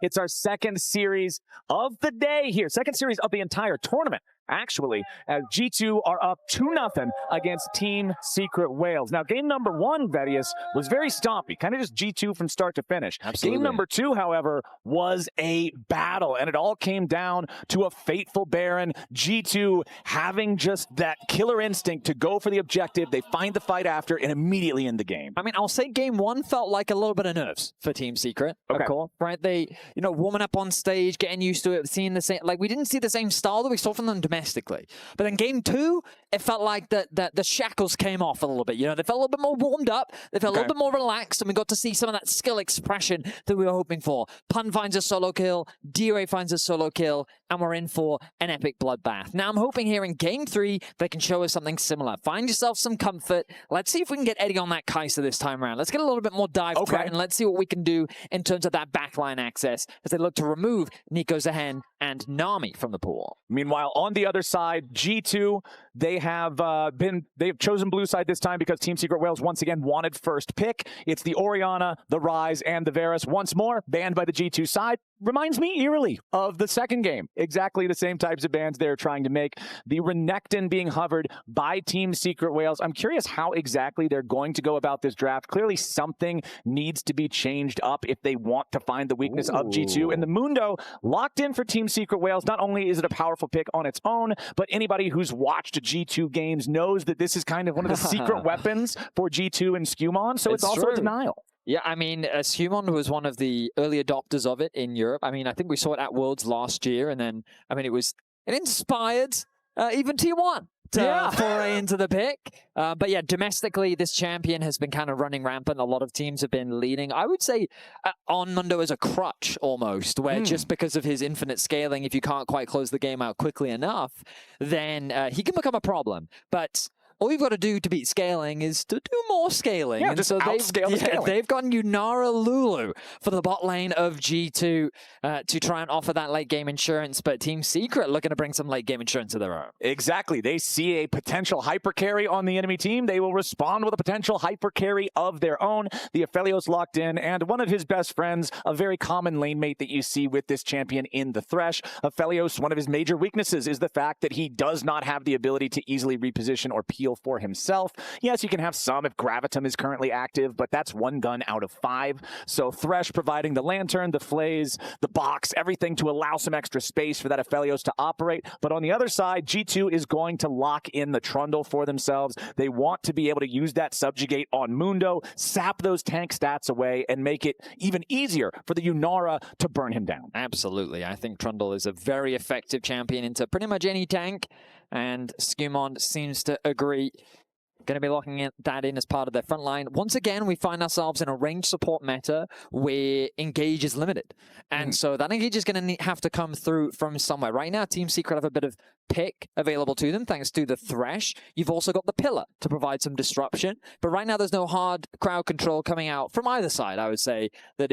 It's our second series of the day here. Second series of the entire tournament, actually, as G2 are up 2-0 against Team Secret Whales. Now, game number one, Vedius, was very stompy, kind of just G2 from start to finish. Absolutely. Game number two, however, was a battle, and it all came down to a fateful Baron. G2 having just that killer instinct to go for the objective. They find the fight after and immediately end the game. I mean, I'll say game one felt like a little bit of nerves for Team Secret. Okay. Of course, right? They, warming up on stage, getting used to it, seeing the same, like we didn't see the same style that we saw from them domestically. But then game two, it felt like the shackles came off a little bit. They felt a little bit more warmed up. They felt a little bit more relaxed, and we got to see some of that skill expression that we were hoping for. Pun finds a solo kill, DOA finds a solo kill, and we're in for an epic bloodbath. Now, I'm hoping here in game three, they can show us something similar. Find yourself some comfort. Let's see if we can get Eddie on that Kai'Sa this time around. Let's get a little bit more dive threat, and let's see what we can do in terms of that backline access as they look to remove Nico Zahen and Nami from the pool. Meanwhile, on the other side, G2, they've chosen blue side this time because Team Secret Whales once again wanted first pick. It's the Orianna, the Ryze, and the Varus once more banned by the G2 side. Reminds me eerily of the second game. Exactly the same types of bans they're trying to make. The Renekton being hovered by Team Secret Whales. I'm curious how exactly they're going to go about this draft. Clearly something needs to be changed up if they want to find the weakness of G2. And the Mundo locked in for Team Secret Whales. Not only is it a powerful pick on its own, but anybody who's watched G2 games knows that this is kind of one of the secret weapons for G2 and SkewMond. So it's also a denial. Yeah, I mean, SkewMond was one of the early adopters of it in Europe. I mean, I think we saw it at Worlds last year, and then, I mean, it inspired even T1 to foray into the pick. But yeah, domestically, this champion has been kind of running rampant. A lot of teams have been leaning, I would say, on Mundo as a crutch almost, where just because of his infinite scaling, if you can't quite close the game out quickly enough, then he can become a problem. But all you've got to do to beat scaling is to do more scaling. Yeah, and just so scaling. They've gotten Yunara Lulu for the bot lane of G2 to try and offer that late game insurance, but Team Secret looking to bring some late game insurance of their own. Exactly. They see a potential hyper carry on the enemy team. They will respond with a potential hyper carry of their own. The Aphelios locked in, and one of his best friends, a very common lane mate that you see with this champion in the Thresh. Aphelios, one of his major weaknesses is the fact that he does not have the ability to easily reposition or peel for himself. Yes, you can have some if Gravitum is currently active, but that's one gun out of 5. So Thresh providing the lantern, the flays, the box, everything to allow some extra space for that Aphelios to operate. But on the other side, G2 is going to lock in the Trundle for themselves. They want to be able to use that subjugate on Mundo, sap those tank stats away, and make it even easier for the Yunara to burn him down. Absolutely. I think Trundle is a very effective champion into pretty much any tank, and SkewMond seems to agree. Going to be locking that in as part of their front line. Once again, we find ourselves in a range support meta where engage is limited. And so that engage is going to have to come through from somewhere. Right now, Team Secret have a bit of pick available to them thanks to the Thresh. You've also got the Pillar to provide some disruption. But right now, there's no hard crowd control coming out from either side, I would say, that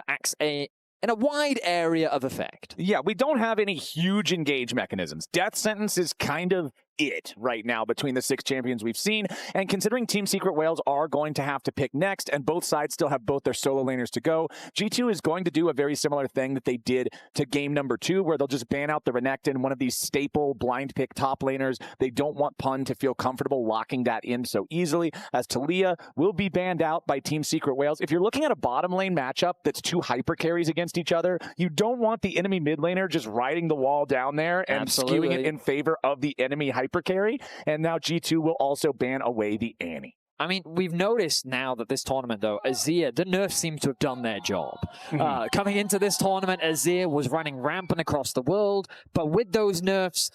acts in a wide area of effect. Yeah, we don't have any huge engage mechanisms. Death Sentence is kind of it right now between the 6 champions we've seen. And considering Team Secret Whales are going to have to pick next, and both sides still have both their solo laners to go, G2 is going to do a very similar thing that they did to game number 2, where they'll just ban out the Renekton, one of these staple blind pick top laners. They don't want Pun to feel comfortable locking that in so easily, as Talia will be banned out by Team Secret Whales. If you're looking at a bottom lane matchup that's 2 hyper carries against each other, you don't want the enemy mid laner just riding the wall down there and skewing it in favor of the enemy hyper carry. And now G2 will also ban away the Annie. I mean, we've noticed now that this tournament, though, Azir, the nerfs seem to have done their job. Coming into this tournament, Azir was running rampant across the world, but with those nerfs,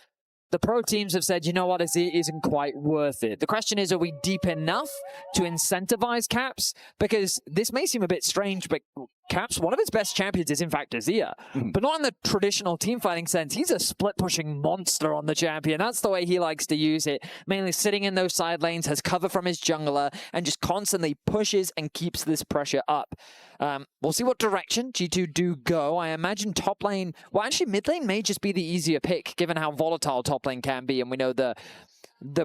the pro teams have said, you know what, Azir isn't quite worth it. The question is, are we deep enough to incentivize Caps? Because this may seem a bit strange, but Caps, one of his best champions is in fact Azir, but not in the traditional team fighting sense. He's a split-pushing monster on the champion. That's the way he likes to use it, mainly sitting in those side lanes, has cover from his jungler, and just constantly pushes and keeps this pressure up. We'll see what direction G2 do go. I imagine top lane, well actually mid lane may just be the easier pick, given how volatile top lane can be, and we know the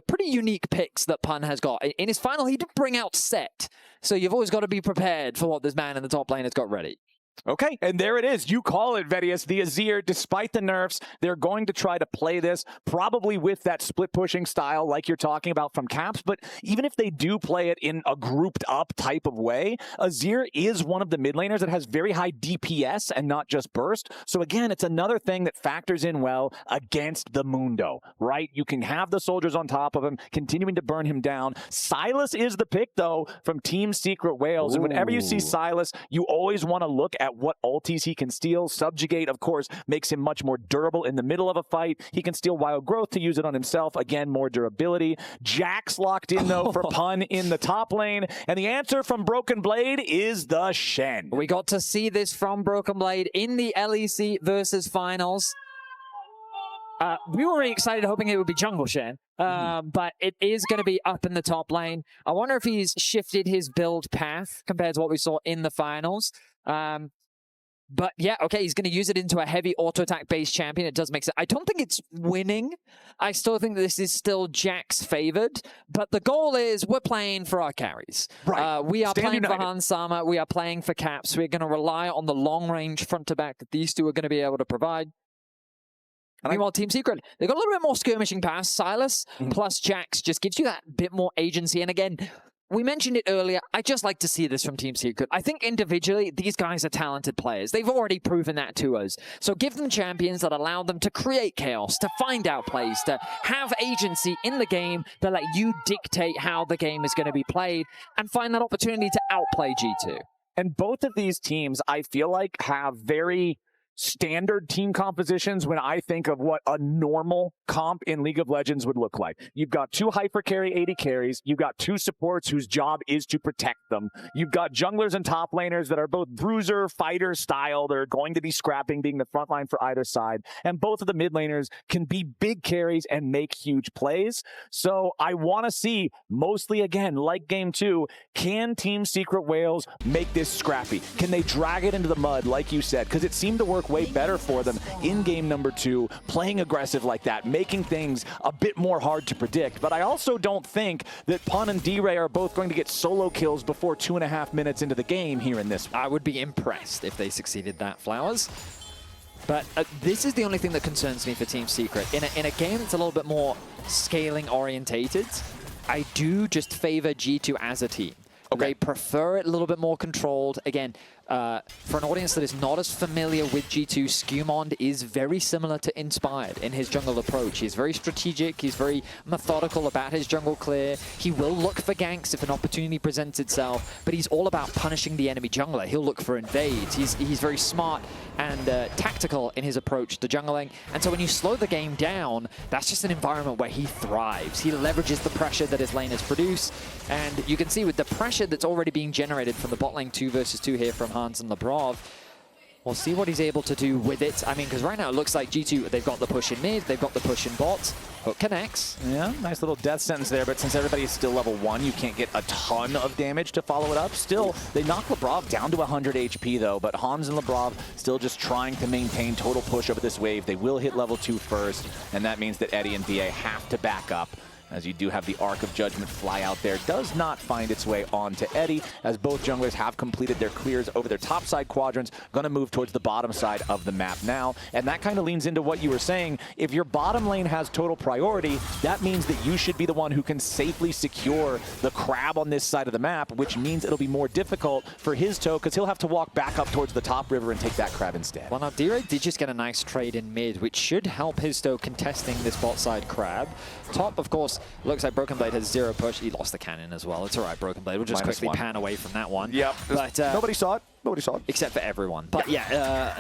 pretty unique picks that Pun has got. In his final, he did bring out Set, so you've always got to be prepared for what this man in the top lane has got ready. Okay, and there it is. You call it, Vedius. The Azir, despite the nerfs, they're going to try to play this probably with that split pushing style like you're talking about from Caps, but even if they do play it in a grouped up type of way, Azir is one of the mid laners that has very high DPS and not just burst. So again, it's another thing that factors in well against the Mundo, right? You can have the soldiers on top of him, continuing to burn him down. Sylas is the pick, though, from Team Secret Whales. Ooh. And whenever you see Sylas, you always want to look at what ultis he can steal. Subjugate, of course, makes him much more durable in the middle of a fight. He can steal Wild Growth to use it on himself. Again, more durability. Jax locked in, though, for Pun in the top lane. And the answer from BrokenBlade is the Shen. We got to see this from BrokenBlade in the LEC versus finals. We were really excited, hoping it would be jungle Shen, but it is going to be up in the top lane. I wonder if he's shifted his build path compared to what we saw in the finals. But yeah, okay, he's going to use it into a heavy auto-attack based champion. It does make sense. I don't think it's winning. I still think this is still Jack's favored. But the goal is we're playing for our carries. Right. We are playing for Hans Sama. We are playing for Caps. We're going to rely on the long-range front-to-back that these two are going to be able to provide. Meanwhile, Team Secret, they've got a little bit more skirmishing pass. Sylas plus Jax just gives you that bit more agency. And again, we mentioned it earlier. I just like to see this from Team Secret. I think individually, these guys are talented players. They've already proven that to us. So give them champions that allow them to create chaos, to find out plays, to have agency in the game that let you dictate how the game is going to be played and find that opportunity to outplay G2. And both of these teams, I feel like, have very standard team compositions when I think of what a normal comp in League of Legends would look like. You've got 2 hyper carry AD carries. You've got 2 supports whose job is to protect them. You've got junglers and top laners that are both bruiser, fighter style. They're going to be scrapping, being the front line for either side. And both of the mid laners can be big carries and make huge plays. So I want to see, mostly again, like Game 2, can Team Secret Whales make this scrappy? Can they drag it into the mud, like you said? Because it seemed to work way better for them in game number 2, playing aggressive like that, making things a bit more hard to predict. But I also don't think that Pun and D-Ray are both going to get solo kills before 2.5 minutes into the game here in this one. I would be impressed if they succeeded that, Flowers. But this is the only thing that concerns me for Team Secret. In a game that's a little bit more scaling orientated, I do just favor G2 as a team. Okay. They prefer it a little bit more controlled. Again, for an audience that is not as familiar with G2, SkewMond is very similar to Inspired in his jungle approach. He's very strategic. He's very methodical about his jungle clear. He will look for ganks if an opportunity presents itself, but he's all about punishing the enemy jungler. He'll look for invades. He's very smart and tactical in his approach to jungling. And so when you slow the game down, that's just an environment where he thrives. He leverages the pressure that his laners produce. And you can see with the pressure that's already being generated from the bot lane 2 versus 2 here from Hans and Labrov, we'll see what he's able to do with it. I mean, because right now it looks like G2, they've got the push in mid, they've got the push in bot. Hook connects. Yeah, nice little death sentence there, but since everybody's still level 1, you can't get a ton of damage to follow it up. Still, they knock Labrov down to 100 HP though, but Hans and Labrov still just trying to maintain total push over this wave. They will hit level 2 first, and that means that Eddie and VA have to back up, as you do have the Arc of Judgment fly out there. Does not find its way onto Eddie, as both junglers have completed their clears over their top side quadrants, going to move towards the bottom side of the map now. And that kind of leans into what you were saying. If your bottom lane has total priority, that means that you should be the one who can safely secure the crab on this side of the map, which means it'll be more difficult for Hizto, because he'll have to walk back up towards the top river and take that crab instead. Well, now D-Ray did just get a nice trade in mid, which should help Hizto contesting this bot side crab. Top, of course, looks like BrokenBlade has 0 push. He lost the cannon as well. It's all right, BrokenBlade. We'll just quickly pan away from that one. Yep. But nobody saw it. Nobody saw it. Except for everyone. But yeah,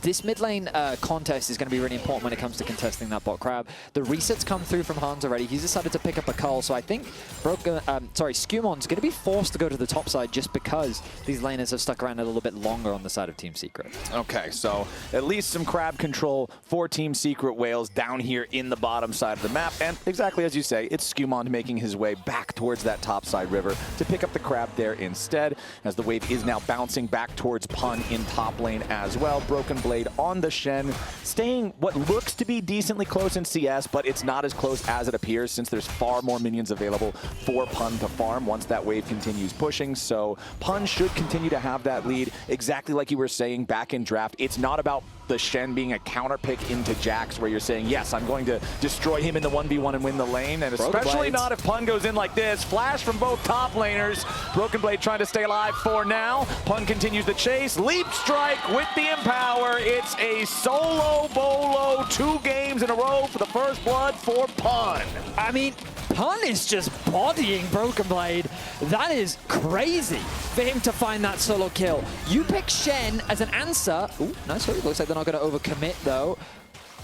this mid lane contest is going to be really important when it comes to contesting that bot crab. The resets come through from Hans already. He's decided to pick up a cull, so I think SkewMond's going to be forced to go to the top side just because these laners have stuck around a little bit longer on the side of Team Secret. Okay, so at least some crab control for Team Secret Whales down here in the bottom side of the map. And exactly as you say, it's SkewMond making his way back towards that top side river to pick up the crab there instead, as the wave is now bouncing back towards Pun in top lane as well. BrokenBlade BrokenBlade on the Shen, staying what looks to be decently close in CS, but it's not as close as it appears since there's far more minions available for Pun to farm once that wave continues pushing. So Pun should continue to have that lead. Exactly like you were saying back in draft, it's not about the Shen being a counter pick into Jax where you're saying, yes, I'm going to destroy him in the 1v1 and win the lane, and especially not if Pun goes in like this. Flash from both top laners. BrokenBlade trying to stay alive for now. Pun continues the chase. Leap strike with the Empower. It's a solo bolo, 2 games in a row for the first blood for Pun. I mean, Pun is just bodying BrokenBlade. That is crazy for him to find that solo kill. You pick Shen as an answer. Ooh, nice hook. Looks like they're not going to overcommit though.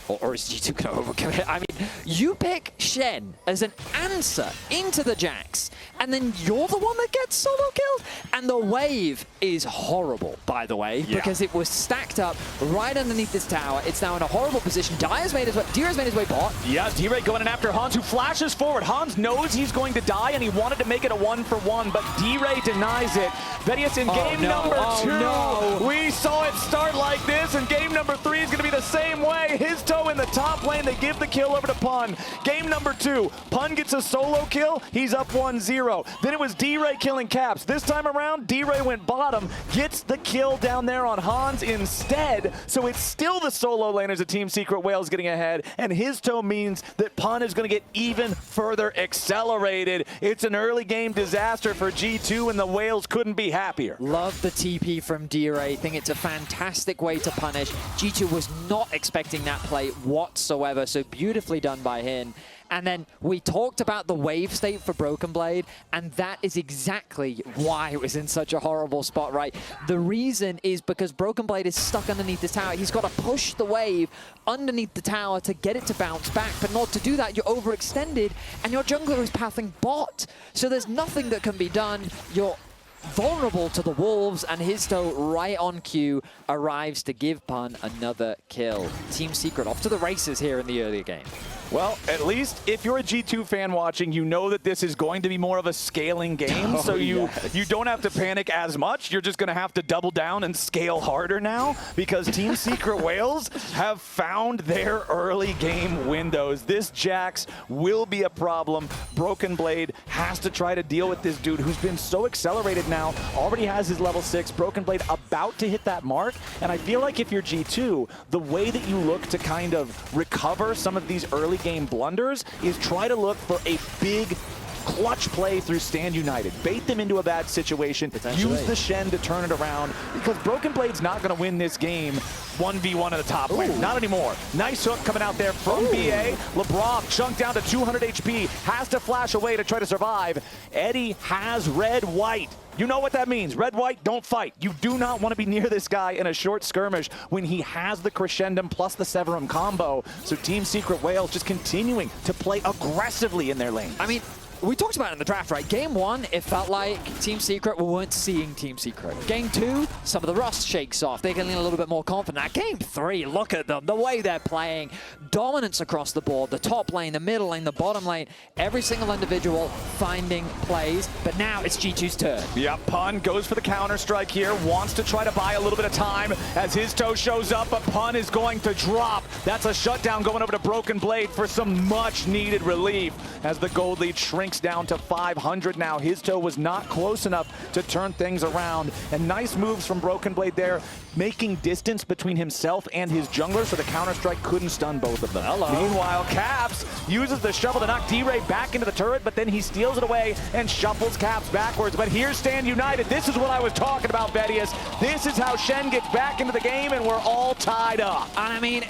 Or is G2 going to overcommit? I mean, you pick Shen as an answer into the Jax, and then you're the one that gets solo killed? And the wave is horrible, by the way, because it was stacked up right underneath this tower. It's now in a horrible position. Dire's made his way bot. Yeah, D-Ray going in after Hans, who flashes forward. Hans knows he's going to die, and he wanted to make it a 1-for-1, but D-Ray denies it. Vedius in game number 2. No. We saw it start like this, and game number 3 is going to be the same way. Hizto in the top lane, they give the kill over to Pun. Game number 2, Pun gets a solo kill, he's up 1-0. Then it was D-Ray killing Caps. This time around, D-Ray went bottom, gets the kill down there on Hans instead, so it's still the solo laners of Team Secret Whales getting ahead, and Hizto means that Pun is going to get even further accelerated. It's an early game disaster for G2, and the Whales couldn't be happier. Love the TP from D-Ray. Think it's a fantastic way to punish. G2 was not expecting that play whatsoever, so beautifully done by him. And then we talked about the wave state for BrokenBlade, and that is exactly why it was in such a horrible spot, right? The reason is because BrokenBlade is stuck underneath this tower. He's got to push the wave underneath the tower to get it to bounce back, but in order to do that, you're overextended, and your jungler is pathing bot. So there's nothing that can be done. You're vulnerable to the wolves, and Hizto, right on cue, arrives to give Pun another kill. Team Secret off to the races here in the early game. Well, at least if you're a G2 fan watching, you know that this is going to be more of a scaling game, so you don't have to panic as much. You're just going to have to double down and scale harder now, because Team Secret Whales have found their early game windows. This Jax will be a problem. BrokenBlade has to try to deal with this dude who's been so accelerated now, already has his level 6. BrokenBlade about to hit that mark, and I feel like if you're G2, the way that you look to kind of recover some of these early game blunders is try to look for a big clutch play through Stand United. Bait them into a bad situation, use the Shen to turn it around, because BrokenBlade's not going to win this game 1v1 at the top lane. Not anymore. Nice hook coming out there from BA. Labrov chunked down to 200 HP, has to flash away to try to survive. Eddie has red-white. You know what that means. Red-white, don't fight. You do not want to be near this guy in a short skirmish when he has the Crescendum plus the Severum combo. So Team Secret Whales just continuing to play aggressively in their lanes. I mean, we talked about it in the draft, right? Game 1, it felt like Team Secret, we weren't seeing Team Secret. Game 2, some of the rust shakes off. They're getting a little bit more confident. Now, Game 3, look at them, the way they're playing. Dominance across the board, the top lane, the middle lane, the bottom lane, every single individual finding plays. But now it's G2's turn. Yeah, Pun goes for the counter strike here, wants to try to buy a little bit of time as his toe shows up, but Pun is going to drop. That's a shutdown going over to BrokenBlade for some much needed relief as the gold lead shrinks down to 500 now. Hizto was not close enough to turn things around, and nice moves from BrokenBlade there, making distance between himself and his jungler so the counter-strike couldn't stun both of them. Meanwhile, Caps uses the shovel to knock D-Ray back into the turret, but then he steals it away and shuffles Caps backwards. But here's Stand United. This is what I was talking about, Vedius. This is how Shen gets back into the game, and we're all tied up. And I mean,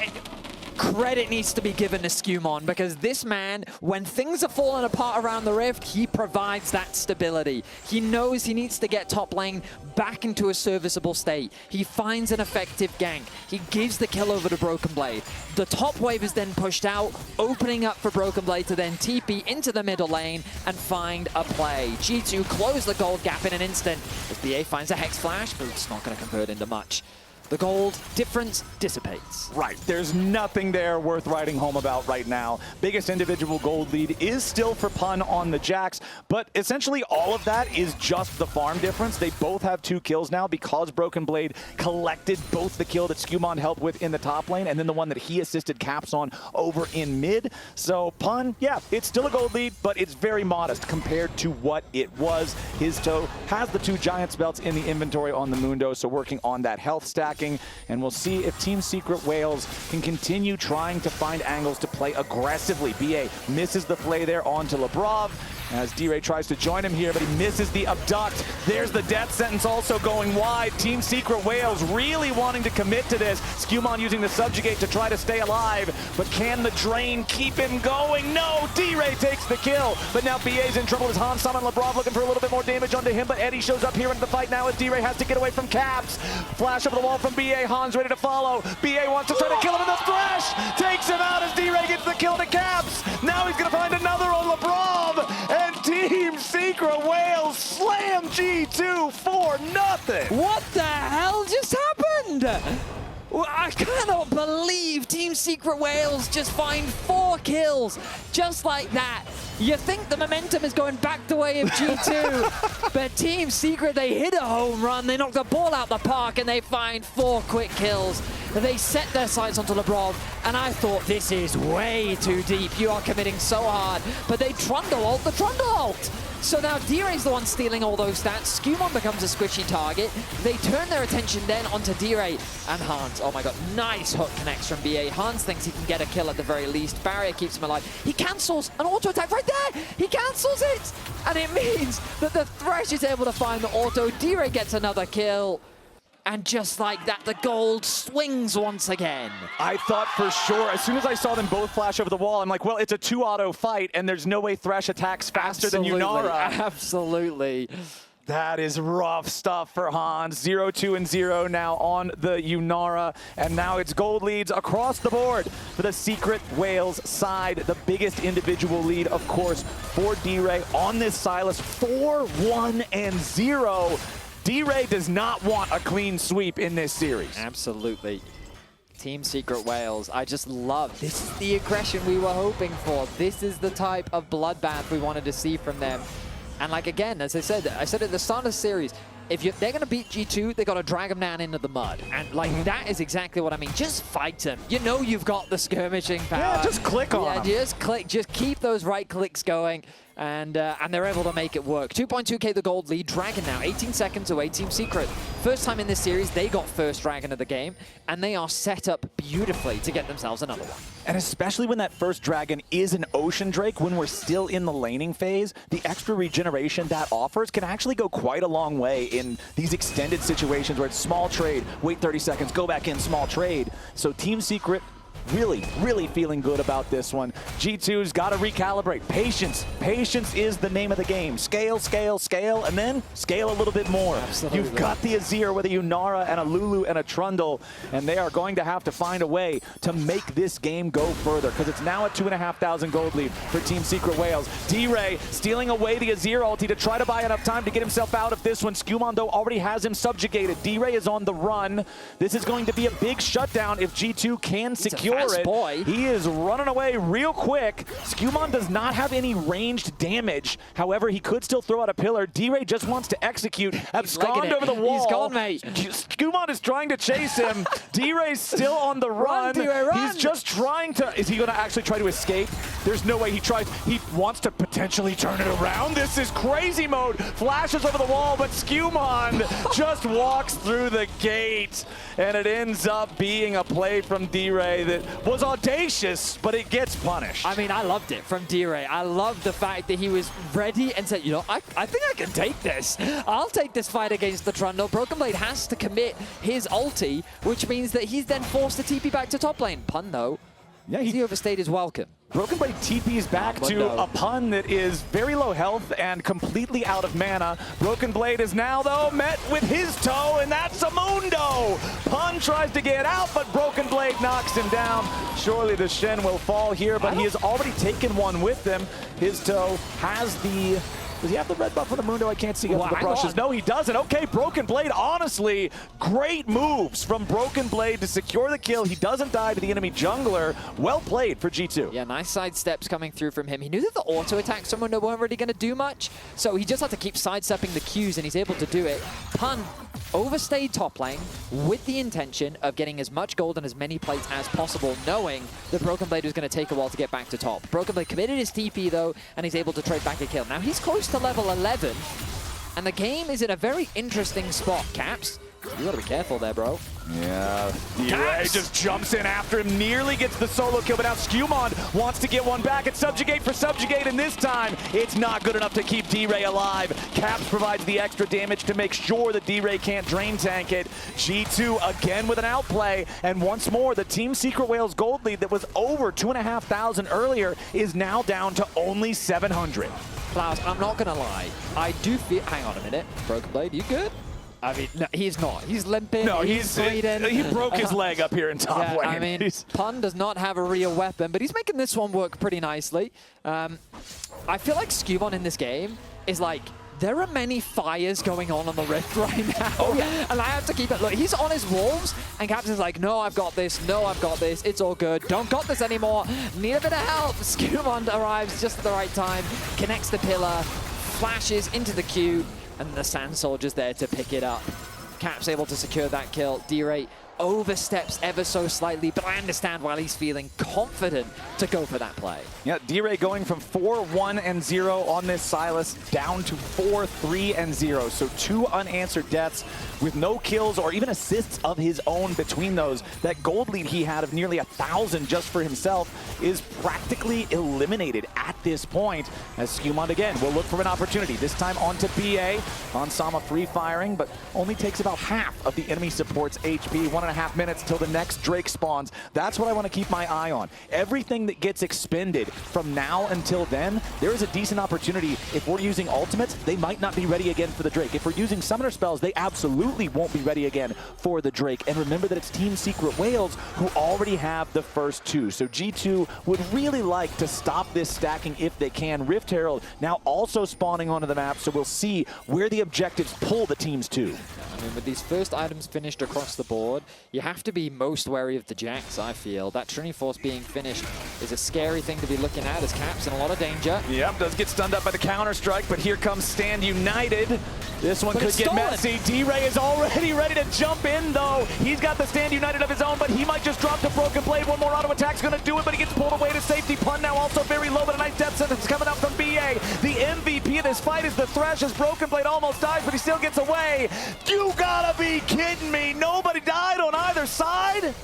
credit needs to be given to SkewMond, because this man, when things are falling apart around the rift, he provides that stability. He knows he needs to get top lane back into a serviceable state. He finds an effective gank. He gives the kill over to BrokenBlade. The top wave is then pushed out, opening up for BrokenBlade to then TP into the middle lane and find a play. G2 close the gold gap in an instant as BA finds a Hex Flash, but it's not going to convert into much. the gold difference dissipates. Right, there's nothing there worth writing home about right now. Biggest individual gold lead is still for Pun on the Jax, but essentially all of that is just the farm difference. They both have 2 kills now because BrokenBlade collected both the kill that SkewMond helped with in the top lane and then the one that he assisted Caps on over in mid. So Pun, yeah, it's still a gold lead, but it's very modest compared to what it was. Hizto has the 2 Giants belts in the inventory on the Mundo, so working on that health stacking, and we'll see if Team Secret Wales can continue trying to find angles to play aggressively. BA misses the play there onto Labrov as D-Ray tries to join him here, but he misses the abduct. There's the death sentence also going wide. Team Secret Wales really wanting to commit to this. SkewMond using the subjugate to try to stay alive, but can the drain keep him going? No, D-Ray takes the kill, but now BA's in trouble as Hans summon Labrov looking for a little bit more damage onto him, but Eddie shows up here into the fight now as D-Ray has to get away from Caps. Flash over the wall from BA, Hans ready to follow. BA wants to try to kill him, and the Thresh takes him out as D-Ray gets the kill to Caps. Now he's gonna find another on Labrov, and Team Secret Wales slam G2 4-0. What the hell just happened? I cannot believe Team Secret Wales just find 4 kills just like that. You think the momentum is going back the way of G2, but Team Secret, they hit a home run, they knock the ball out the park, and they find 4 quick kills. They set their sights onto Labrov, and I thought, this is way too deep. You are committing so hard, but they Trundle ult the Trundle ult. So now D-Ray's the one stealing all those stats. SkewMond becomes a squishy target. They turn their attention then onto D-Ray and Hans. Oh my god, nice hook connects from BA. Hans thinks he can get a kill at the very least. Barrier keeps him alive. He cancels an auto attack right there. He cancels it. And it means that the Thresh is able to find the auto. D-Ray gets another kill. And just like that, the gold swings once again. I thought for sure, as soon as I saw them both flash over the wall, I'm like, well, it's a 2-auto fight, and there's no way Thresh attacks faster than Yunara. Absolutely. That is rough stuff for Hans. 0-2-0 now on the Yunara, and now it's gold leads across the board for the Secret Wales side. The biggest individual lead, of course, for D-Ray on this Sylas. 4-1-0. D-Ray does not want a clean sweep in this series. Absolutely. Team Secret Wales, I just love, this is the aggression we were hoping for. This is the type of bloodbath we wanted to see from them. And like, again, as I said at the start of the series, if they're going to beat G2, they got to drag them down into the mud. And like, that is exactly what I mean. Just fight them. You know you've got the skirmishing power. Yeah, just click on them. Just click, just keep those right clicks going. And they're able to make it work. 2.2k the gold lead. Dragon now 18 seconds away. Team Secret, first time in this series, they got first Dragon of the game, and they are set up beautifully to get themselves another one. And especially when that first Dragon is an Ocean Drake, when we're still in the laning phase, the extra regeneration that offers can actually go quite a long way in these extended situations where it's small trade, wait 30 seconds, go back in, small trade. So Team Secret, really feeling good about this one. G2's got to recalibrate. Patience. Patience is the name of the game. Scale, scale, scale, and then scale a little bit more. Absolutely. You've got the Azir with a Yunara and a Lulu and a Trundle, and they are going to have to find a way to make this game go further, because it's now a 2,500 gold lead for Team Secret Wales. D-Ray stealing away the Azir ulti to try to buy enough time to get himself out of this one. SkewMond, though, already has him subjugated. D-Ray is on the run. This is going to be a big shutdown if G2 can secure it. Boy. He is running away real quick. SkewMond does not have any ranged damage. However, he could still throw out a pillar. D-Ray just wants to execute. Abscond over the wall. He's gone, mate. SkewMond is trying to chase him. D-Ray's still on the run. D-Ray, run. He's just trying to... Is he going to actually try to escape? There's no way he tries. He wants to potentially turn it around. This is crazy mode. Flashes over the wall, but SkewMond just walks through the gate. And it ends up being a play from D-Ray that was audacious, but it gets punished. I mean, I loved it from D-Ray. I loved the fact that he was ready and said, you know, I think I can take this. I'll take this fight against the Trundle. BrokenBlade has to commit his ulti, which means that he's then forced to TP back to top lane. Pun, though. Yeah, he overstayed his welcome. BrokenBlade TP's back to a Pun that is very low health and completely out of mana. BrokenBlade is now, though, met with Hizto, and that's a Mundo! Pun tries to get out, but BrokenBlade knocks him down. Surely the Shen will fall here, but he has already taken one with him. Hizto has the Does he have the red buff for the Mundo? I can't see the hang brushes. on. No, he doesn't. Okay, BrokenBlade, honestly, great moves from BrokenBlade to secure the kill. He doesn't die to the enemy jungler. Well played for G2. Yeah, nice side steps coming through from him. He knew that the auto attacks from Mundo weren't really going to do much, so he just had to keep sidestepping the Qs, and he's able to do it. Pun overstayed top lane with the intention of getting as much gold and as many plates as possible, knowing that BrokenBlade was going to take a while to get back to top. BrokenBlade committed his TP though, and he's able to trade back a kill. Now he's close to level 11, and the game is in a very interesting spot. Caps, you gotta be careful there, bro. Yeah, D-Ray just jumps in after him, nearly gets the solo kill, but now SkewMond wants to get one back. It's Subjugate for Subjugate, and this time, it's not good enough to keep D-Ray alive. Caps provides the extra damage to make sure that D-Ray can't drain tank it. G2 again with an outplay, and once more, the Team Secret Whales gold lead that was over 2,500 earlier is now down to only 700. Klaus, I'm not gonna lie. I do feel, hang on a minute, BrokenBlade, you good? I mean, no, he's not. He's limping. No, he's bleeding. He broke his leg up here in top lane. I mean, Pun does not have a real weapon, but he's making this one work pretty nicely. I feel like SkewMond in this game is like, there are many fires going on the Rift right now. Oh, yeah. And I have to keep it. Look, he's on his wolves, and Captain's like, no, I've got this. No, I've got this. It's all good. Don't got this anymore. Need a bit of help. SkewMond arrives just at the right time, connects the pillar, flashes into the queue, and the Sand Soldier's there to pick it up. Cap's able to secure that kill. D-Ray oversteps ever so slightly, but I understand why he's feeling confident to go for that play. Yeah, D-Ray going from 4-1-0 on this Sylas down to 4-3-0. So 2 unanswered deaths with no kills or even assists of his own between those. That gold lead he had of nearly 1,000 just for himself is practically eliminated at this point, as SkewMond again will look for an opportunity. This time onto BA. Onsama free firing, but only takes about half of the enemy support's HP. 1.5 minutes till the next Drake spawns. That's what I want to keep my eye on. Everything that gets expended from now until then, there is a decent opportunity. If we're using ultimates, they might not be ready again for the Drake. If we're using summoner spells, they absolutely won't be ready again for the Drake. And remember that it's Team Secret Whales who already have the first 2. So G2 would really like to stop this stacking if they can. Rift Herald now also spawning onto the map, so we'll see where the objectives pull the teams to. I mean, with these first items finished across the board, you have to be most wary of the Jax, I feel. That Trinity Force being finished is a scary thing to be looking at, as Cap's in a lot of danger. Yep, does get stunned up by the counter-strike, but here comes Stand United. This one could get messy. D-Ray is already ready to jump in, though. He's got the Stand United of his own, but he might just drop to BrokenBlade. One more auto attack's going to do it, but he gets pulled away to safety. Pun now also very low, but a nice death sentence coming up from BA. The MVP of this fight is the Thresh, as BrokenBlade almost dies, but he still gets away. You gotta be kidding me. Nobody died on either side?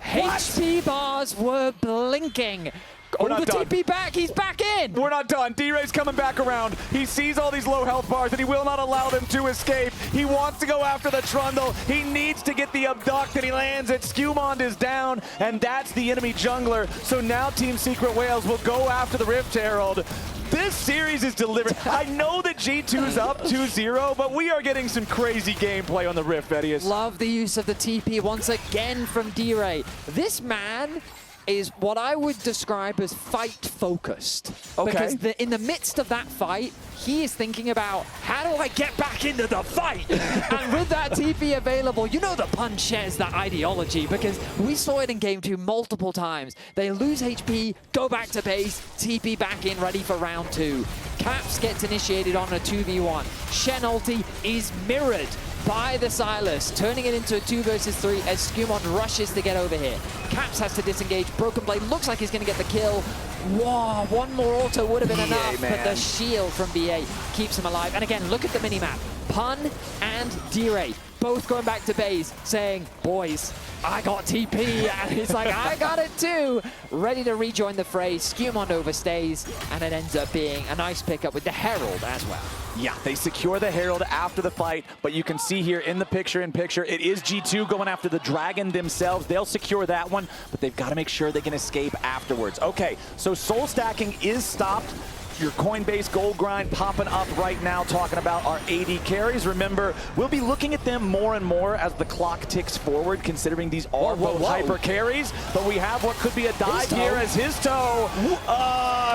HP bars were blinking. We're not done. TP back, he's back in! We're not done. D-Ray's coming back around. He sees all these low health bars and he will not allow them to escape. He wants to go after the Trundle. He needs to get the abduct and he lands it. SkewMond is down and that's the enemy jungler. So now Team Secret Whales will go after the Rift Herald. This series is delivered. I know that G2's up 2-0, but we are getting some crazy gameplay on the Rift, Vedius. Love the use of the TP once again from D-Ray. This man is what I would describe as fight-focused. Okay. Because in the midst of that fight, he is thinking about, how do I get back into the fight? And with that TP available, you know the Pun shares that ideology, because we saw it in Game 2 multiple times. They lose HP, go back to base, TP back in, ready for round 2. Caps gets initiated on a 2v1. Shen ulti is mirrored by the Sylas, turning it into a 2 versus 3 as SkewMond rushes to get over here. Caps has to disengage. BrokenBlade looks like he's going to get the kill. Whoa, one more auto would have been enough, but the shield from BA keeps him alive. And again, look at the minimap. Pun and D-Ray both going back to base saying, boys, I got TP. And he's like, I got it too. Ready to rejoin the fray. SkewMond overstays, and it ends up being a nice pickup with the Herald as well. Yeah, they secure the Herald after the fight, but you can see here in the picture-in-picture, it is G2 going after the Dragon themselves. They'll secure that one, but they've got to make sure they can escape afterwards. Okay, so soul stacking is stopped. your Coinbase gold grind popping up right now, talking about our AD carries. Remember, we'll be looking at them more and more as the clock ticks forward, considering these are both hyper carries. But we have what could be a dive here as Hizto.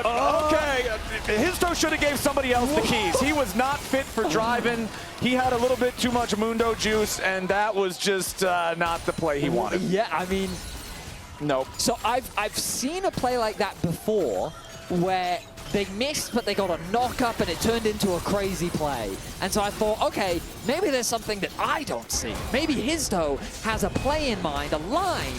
Okay, Hizto should have gave somebody else the keys. He was not fit for driving. He had a little bit too much Mundo juice, and that was just not the play he wanted. Yeah, I mean, nope. So I've seen a play like that before, where they missed, but they got a knock up and it turned into a crazy play. And so I thought, okay, maybe there's something that I don't see. Maybe Hizto has a play in mind, a line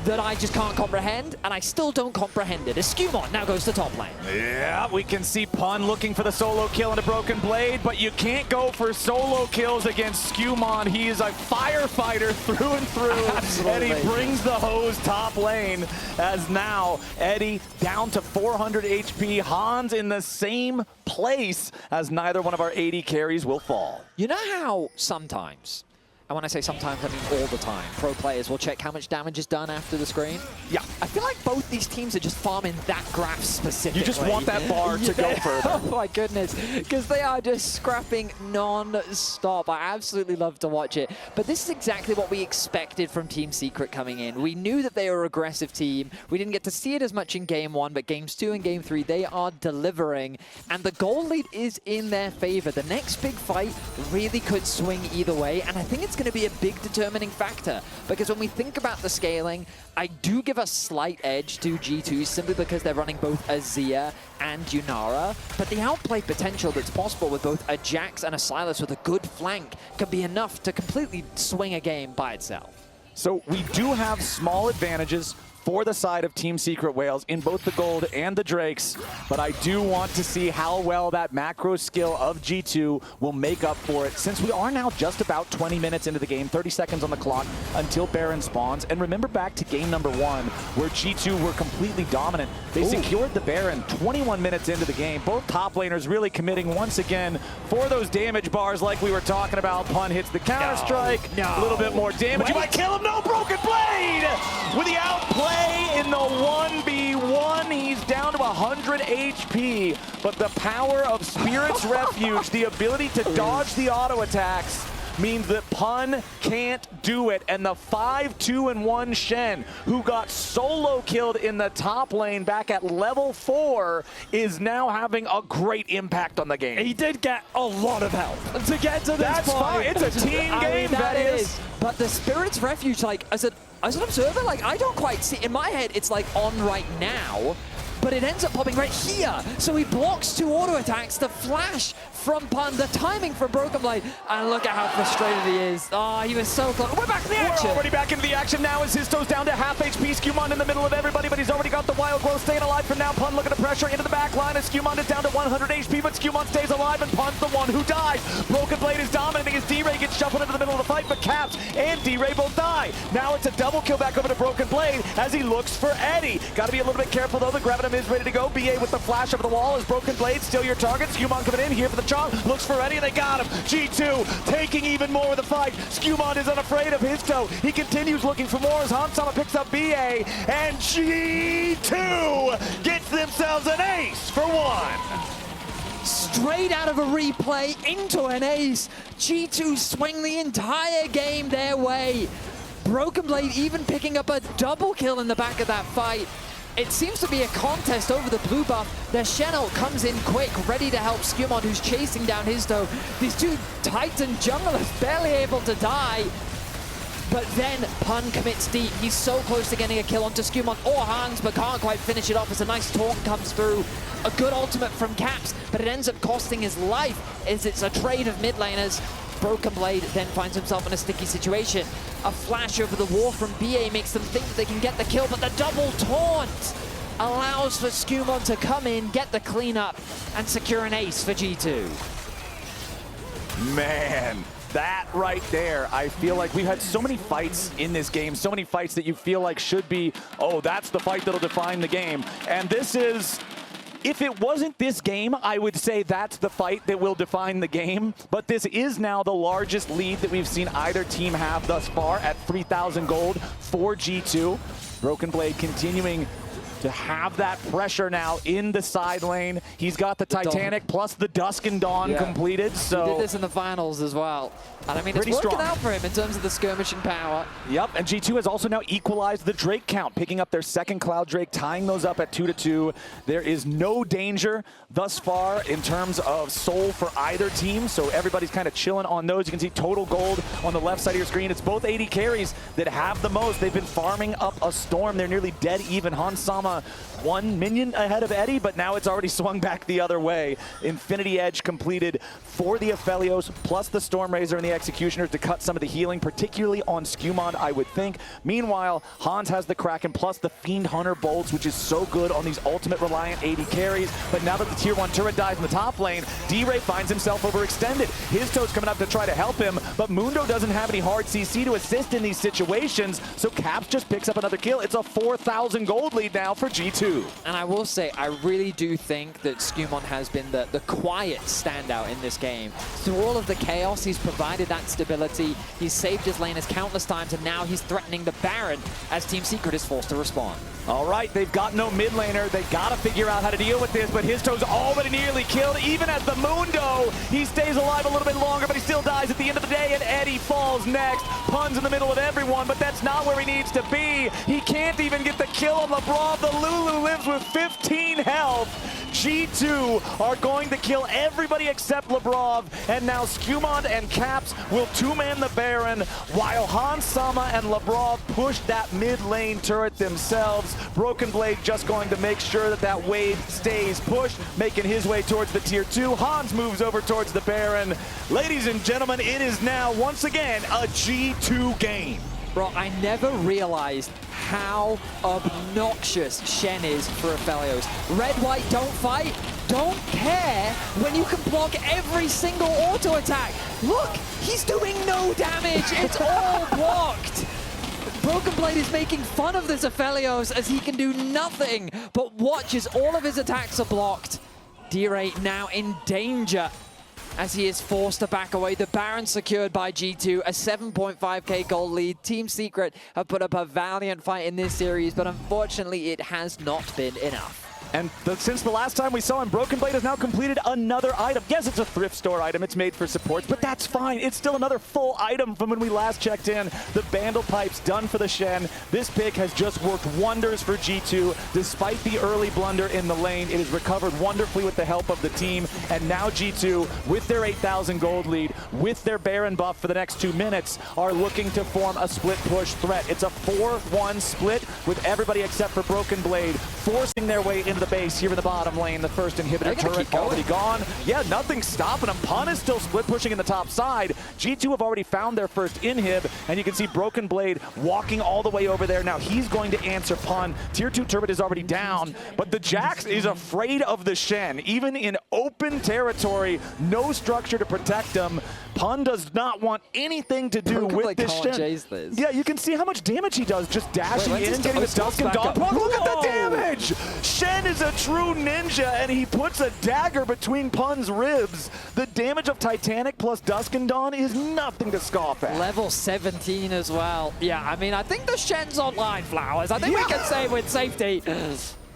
that I just can't comprehend, and I still don't comprehend it. As SkewMond now goes to top lane. Yeah, we can see Pun looking for the solo kill into BrokenBlade, but you can't go for solo kills against SkewMond. He is a firefighter through and through. Absolutely. And he brings the hose top lane, as now Eddie down to 400 HP. Hans in the same place, as neither one of our AD carries will fall. You know how sometimes, and when I say sometimes, I mean all the time, pro players will check how much damage is done after the screen? Yeah. I feel like both these teams are just farming that graph specifically. You just want that bar to go further. Oh my goodness, because they are just scrapping non-stop. I absolutely love to watch it. But this is exactly what we expected from Team Secret coming in. We knew that they were an aggressive team. We didn't get to see it as much in Game 1, but Games 2 and Game 3, they are delivering. And the goal lead is in their favor. The next big fight really could swing either way, and I think it's going to be a big determining factor, because when we think about the scaling, I do give a slight edge to G2 simply because they're running both Azir and Yunara, but the outplay potential that's possible with both a Jax and a Sylas with a good flank can be enough to completely swing a game by itself. So we do have small advantages for the side of Team Secret Whales in both the gold and the Drakes, but I do want to see how well that macro skill of G2 will make up for it, since we are now just about 20 minutes into the game, 30 seconds on the clock until Baron spawns. And remember back to game number 1, where G2 were completely dominant. They secured the Baron 21 minutes into the game. Both top laners really committing once again for those damage bars like we were talking about. Pun hits the counter-strike, a little bit more damage. You might kill him, no, BrokenBlade! With the outplay in the 1v1, he's down to 100 HP, but the power of Spirit's Refuge, the ability to dodge the auto attacks, means that Pun can't do it. And the 5-2-1 Shen, who got solo killed in the top lane back at level 4, is now having a great impact on the game. He did get a lot of help to get to this That's point. fine. It's a team game, that Vedius. is. But the Spirit's Refuge, like, as an observer, like, I don't quite see. In my head, it's like on right now, but it ends up popping right here. So he blocks 2 auto attacks. The flash from Pun, the timing from BrokenBlade, and look at how frustrated he is. Oh, he was so close. We're back in the action. We're already back into the action now as Hizto's down to half HP. SkewMond in the middle of everybody, but he's already got the wild growth staying alive for now. Pun looking to pressure into the back line as SkewMond is down to 100 HP, but SkewMond stays alive and Pun's the one who dies. BrokenBlade is dominating as D-Ray gets shuffled into the middle of the fight, but Caps and D-Ray both die. Now it's a double kill back over to BrokenBlade as he looks for Eddie. Got to be a little bit careful though. The Gravitum is ready to go. BA with the flash over the wall as BrokenBlade still your target. SkewMond coming in here for the chomp. Looks for Eddie and they got him. G2 taking even more of the fight. SkewMond is unafraid of Hizto. He continues looking for more as Hansama picks up BA, and G2 gets themselves an ace for 1. Straight out of a replay into an ace. G2 swing the entire game their way. BrokenBlade even picking up a double kill in the back of that fight. It seems to be a contest over the blue buff. Their Shen ult comes in quick, ready to help SkewMond, who's chasing down Hizto. These 2 Titan junglers barely able to die. But then Pun commits deep. He's so close to getting a kill onto SkewMond or Hans, but can't quite finish it off as a nice taunt comes through. A good ultimate from Caps, but it ends up costing his life as it's a trade of mid laners. BrokenBlade then finds himself in a sticky situation. A flash over the wall from BA makes them think that they can get the kill, but the double taunt allows for SkewMond to come in, get the cleanup, and secure an ace for G2. Man, that right there, I feel like we've had so many fights in this game, so many fights that you feel like should be, oh, that's the fight that'll define the game. And this is, if it wasn't this game, I would say that's the fight that will define the game. But this is now the largest lead that we've seen either team have thus far at 3,000 gold for G2. BrokenBlade continuing to have that pressure now in the side lane. He's got the Titanic plus the Dusk and Dawn completed. So he did this in the finals as well. And I mean, it's working out for him in terms of the skirmishing power. Yep, and G2 has also now equalized the Drake count, picking up their second Cloud Drake, tying those up at 2-2. There is no danger thus far in terms of soul for either team, so everybody's kind of chilling on those. You can see total gold on the left side of your screen. It's both AD carries that have the most. They've been farming up a storm. They're nearly dead even. Hans Sama, 1 minion ahead of Eddie, but now it's already swung back the other way. Infinity Edge completed for the Aphelios, plus the Stormrazor and the Executioners to cut some of the healing, particularly on SkewMond, I would think. Meanwhile, Hans has the Kraken plus the Fiend Hunter bolts, which is so good on these ultimate reliant AD carries. But now that the tier 1 turret dies in the top lane, D-Ray finds himself overextended. Hizto's coming up to try to help him, but Mundo doesn't have any hard CC to assist in these situations, so Caps just picks up another kill. It's a 4,000 gold lead now for G2. And I will say, I really do think that SkewMond has been the quiet standout in this game. Through all of the chaos, he's provided that stability. He's saved his laners countless times, and now he's threatening the Baron as Team Secret is forced to respond. All right, they've got no mid laner. They got to figure out how to deal with this, but Hizto's already nearly killed, even as the Mundo. He stays alive a little bit longer, but he still dies at the end of the day, and Eddie falls next. Pun's in the middle of everyone, but that's not where he needs to be. He can't even get the kill on Labrov. The Lulu lives with 15 health. G2 are going to kill everybody except Labrov, and now SkewMond and Caps will two-man the Baron, while Hans Sama and Labrov push that mid lane turret themselves. BrokenBlade just going to make sure that that wave stays pushed, making his way towards the tier 2. Hans moves over towards the Baron. Ladies and gentlemen, it is now once again a G2 game. Bro, I never realized how obnoxious Shen is for Aphelios. Red, white, don't fight, don't care when you can block every single auto attack. Look, he's doing no damage. It's all blocked. BrokenBlade is making fun of this Aphelios as he can do nothing but watch as all of his attacks are blocked. D-Ray now in danger as he is forced to back away. The Baron secured by G2, a 7.5k gold lead. Team Secret have put up a valiant fight in this series, but unfortunately it has not been enough. And since the last time we saw him, BrokenBlade has now completed another item. Yes, it's a thrift store item. It's made for supports, but that's fine. It's still another full item from when we last checked in. The Bandle Pipe's done for the Shen. This pick has just worked wonders for G2. Despite the early blunder in the lane, it has recovered wonderfully with the help of the team. And now G2, with their 8,000 gold lead, with their Baron buff for the next 2 minutes, are looking to form a split push threat. It's a 4-1 split with everybody except for BrokenBlade forcing their way into the base here in the bottom lane. The first inhibitor turret already gone. Yeah, nothing's stopping him. Pun is still split pushing in the top side. G2 have already found their first inhib, and you can see BrokenBlade walking all the way over there. Now he's going to answer Pun. Tier 2 turret is already down, but the Jax is afraid of the Shen. Even in open territory, no structure to protect him. Pun does not want anything to do with this Shen. Yeah, you can see how much damage he does just dashing in, getting the Dusk and Dawn. Look at the damage! Shen is a true ninja, and he puts a dagger between Pun's ribs. The damage of Titanic plus Dusk and Dawn is nothing to scoff at. Level 17 as well. Yeah, I mean, I think the Shen's online, Flowers. I think we can say with safety.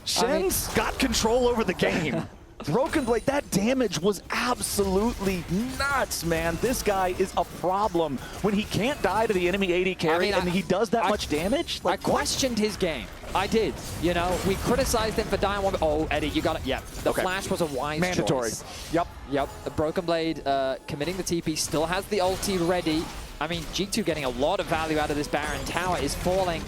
Shen's got control over the game. BrokenBlade, that damage was absolutely nuts, man. This guy is a problem when he can't die to the enemy AD carry, and he does that much damage. Like, I questioned his game. I did. You know, we criticized him for dying one. Oh, Eddie, you got it. Yeah, the flash was a wise mandatory choice. Yep. The BrokenBlade committing the TP, still has the ulti ready. I mean, G2 getting a lot of value out of this Baron. Tower is falling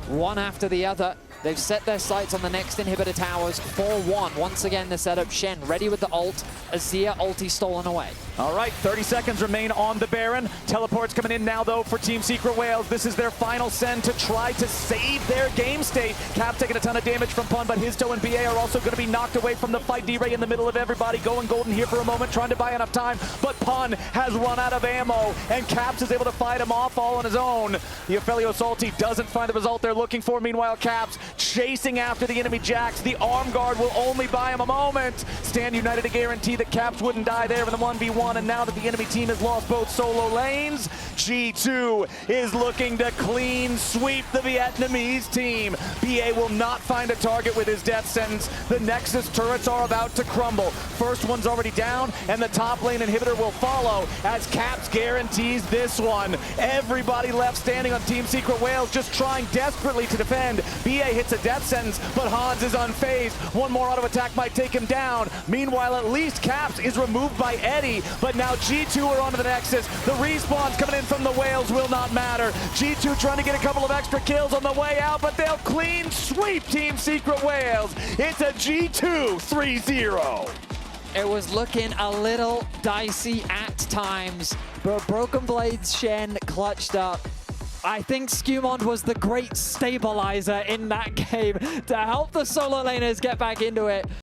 one after the other. They've set their sights on the next inhibitor towers. 4-1. Once again, the setup. Shen ready with the ult. Azir ulti stolen away. All right, 30 seconds remain on the Baron. Teleports coming in now, though, for Team Secret Whales. This is their final send to try to save their game state. Cap taking a ton of damage from Pun, but Hizto and BA are also going to be knocked away from the fight. D-Ray in the middle of everybody, going golden here for a moment, trying to buy enough time, but Pun has run out of ammo, and Caps is able to fight him off all on his own. The Aphelios ulti doesn't find the result they're looking for. Meanwhile, Caps chasing after the enemy Jax. The arm guard will only buy him a moment. Stand United to guarantee that Caps wouldn't die there in the 1v1, and now that the enemy team has lost both solo lanes, G2 is looking to clean sweep the Vietnamese team. BA will not find a target with his death sentence. The Nexus turrets are about to crumble. First one's already down, and the top lane inhibitor will follow as Caps guarantees this one. Everybody left standing on Team Secret Whales just trying desperately to defend. BA hits a death sentence, but Hans is unfazed. One more auto attack might take him down. Meanwhile, at least Caps is removed by Eddie, but now G2 are onto the Nexus. The respawns coming in from the Whales will not matter. G2 trying to get a couple of extra kills on the way out, but they'll clean sweep Team Secret Whales. It's a G2 3-0. It was looking a little dicey at times, but BrokenBlade's Shen clutched up. I think SkewMond was the great stabilizer in that game to help the solo laners get back into it.